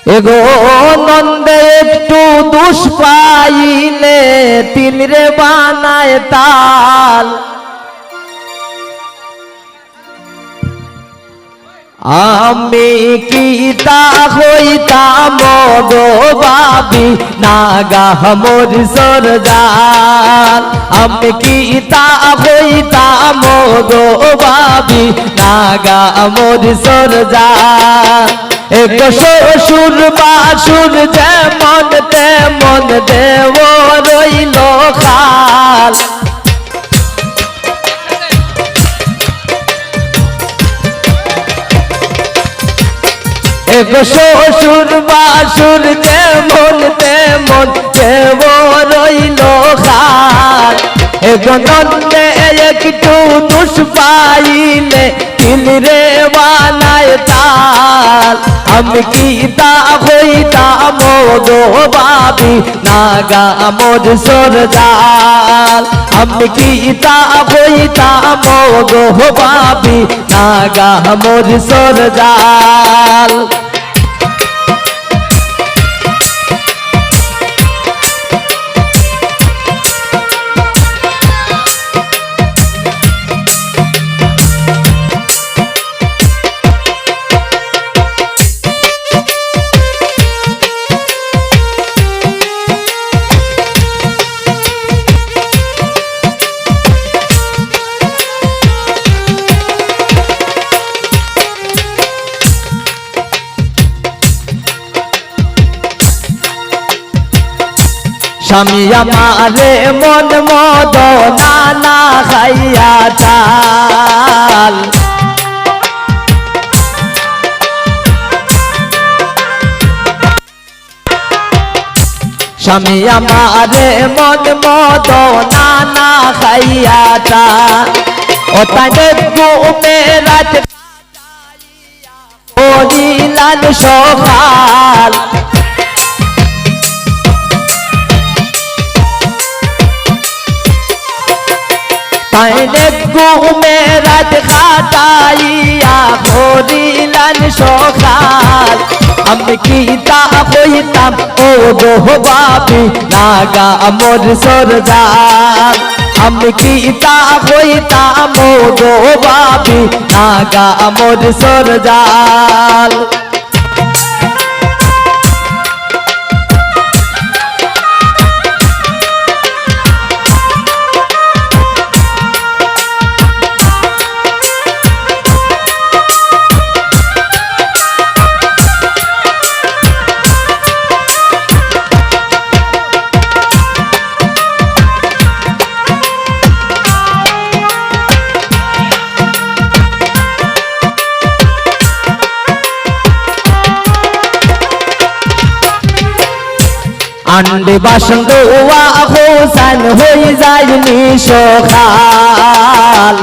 এগো নন্দে একটু দুষ পাইলে তিল রে বানায় তাল। আমি কি তা হইতাম গো বাবি নাগা মোর সরজাল। আমি কি তা হইতাম গো বাবি নাগা মোর সরজাল। এক শ্বশুর বাসুর যেমন তেমন দেব রইল খাল। এক শ্বশুর বাসুর যেমন তেমন দেব রইল খাল। এক নন্দে একটু দুষ পাইলে তিল রে বানায় তাল। আমি কি তা হইতাম গো বাবি নাগা মোর সরজাল। আমি কি তা হইতাম গো বাবি নাগা মোর সরজাল। স্বামী আমারে মন মদ নানা খাইয়া চাল। স্বামী আমারে মন মদ নানা খাইয়া চাল। ও তাই ঘুমে রাত করিলাম সকাল। তাইলে ঘুমে রাত কাটাইয়া করিলাম সকাল। আমি কি তা হইতাম ও গো বাবি নাগা মোর সরজাল। আমি কি তা হইতাম ও গো বাবি নাগা মোর সরজাল। আন্ডে বাসন দোয়া হোসেন হয়ে যায়নি সখাল।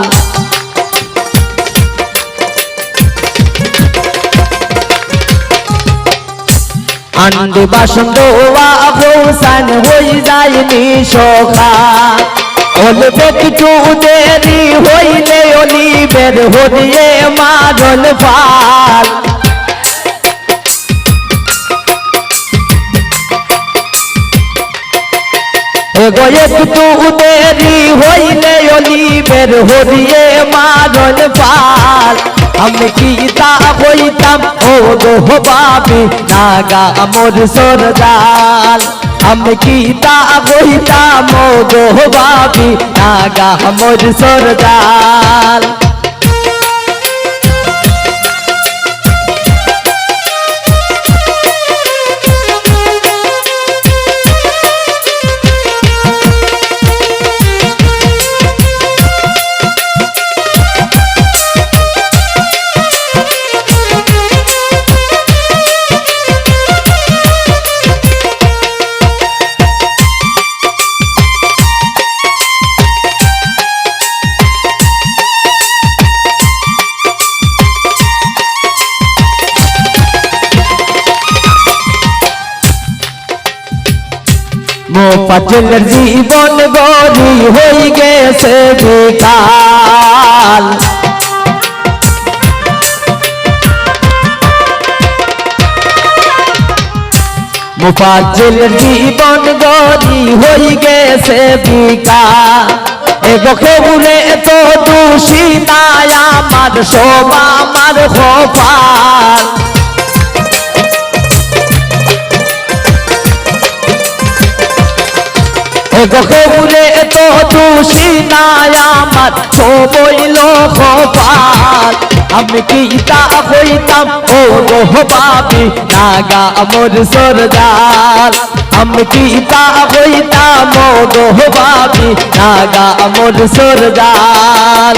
আন্ডে বাসন দোয়া হোসেন হয়ে যায়নি সখাল। অল্প একটু দেরি হইলে অলিবের হরিয়ে মারল ফাল। এগো একটু দেরি হইলে অলিবের হরিয়ে মারল ফাল। আমি কি তা হইতাম ও গো বাবি নাগা মোর সরজাল। আমি কি তা হইতাম ও গো বাবি নাগা মোর সরজাল। মোফাজ্জলের জীবন গরি হয়ে গেছে বেকাল। মুফাজ্জিলের জীবন গরি হই গেছে বিকার এগো কেউরে তো দোষী নাই আমার সব আমার খোপার এগো কেউরে তো দোষী নাই আমার সব হইল খোপার আমি কি তা হইতাম ও গো বাবি নাগা মোর সরদার আমি কি তা হইতাম ও গো বাবি নাগা মোর সরদার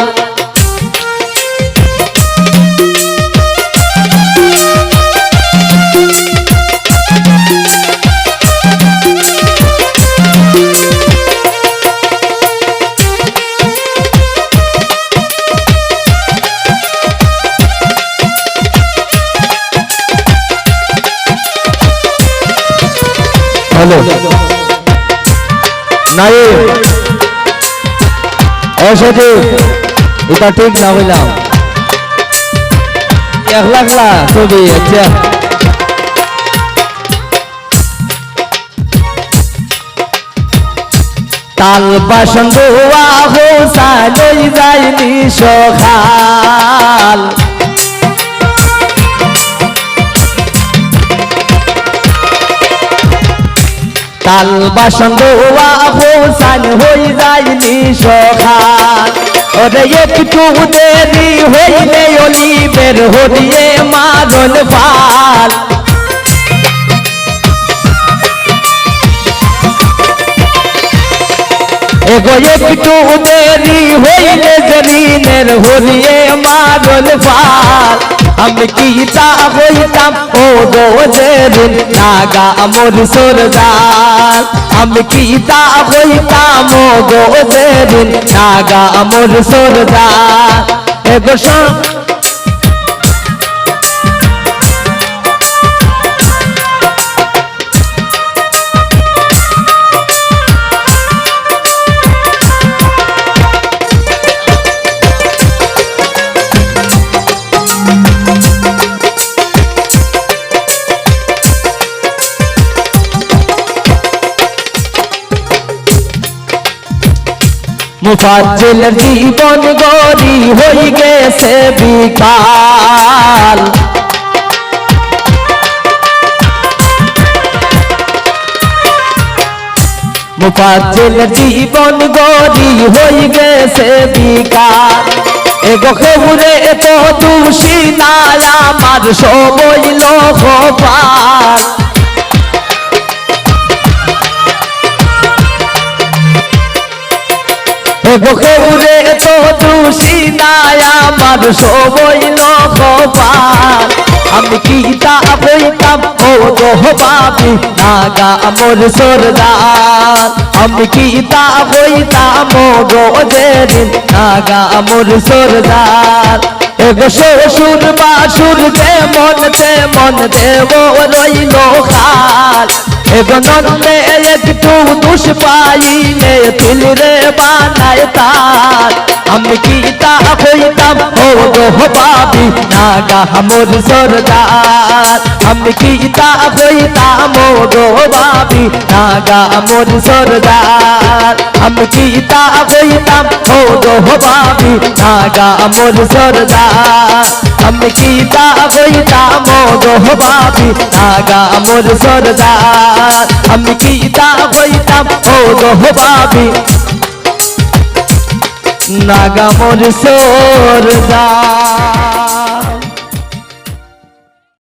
হ্যালো নাই অসাধু এটা ঠিক না হইলাম 1 লাখ লা ছবি আচ্ছা তাল বাসন দোয়া হোসা লই যাইনি সখাল তাল বাসন দোয়া হোসান হই যাইনি সখাল ওরে একটু দেরি হইলে অলিবের হরিয়ে মারণ ফাল এগো একটু দেরি হইলে জরিনের হরিয়ে মারণ ফাল আমি কি তা হইতাম ও গো জরিন নাগা মোর সরদার আমি কি তা হইতাম ও গো জরিন নাগা মোর সরদার এগো মুফাজ্জিলের জীবন গরি হই গেছে বিকাল মুফাজ্জিলের জীবন গরি হই গেছে বিকাল এগো কেউরে তো দোষী নাই আমার সব হইল খোপার এগো কেউরে তো দোষী নাই আমার সব হইল খোপার আমি কি তা হইতাম ও গো বাবি নাগা মোর সরদার আমি কি তা হইতাম ও গো জরিন নাগা মোর সরদার এগো শ্বশুর বাসুর যেমন তেমন দেব রইল খাল এগো নন্দে একটু দুষ পাইলে তিলরে বানায় তার আমি কি তা হইতাম ও গো বাবি নাগা মোর সরদার আমি কি তা হইতাম ও গো বাবি নাগা মোর সরদার আমি কি তা হইতাম ও গো বাবি নাগা মোর সরদার আমি কি তা হইতাম ও গো বাবি নাগা মোর সরদার আমি কি তা হইতাম ও গো বাবি নাগা মোর সরদার।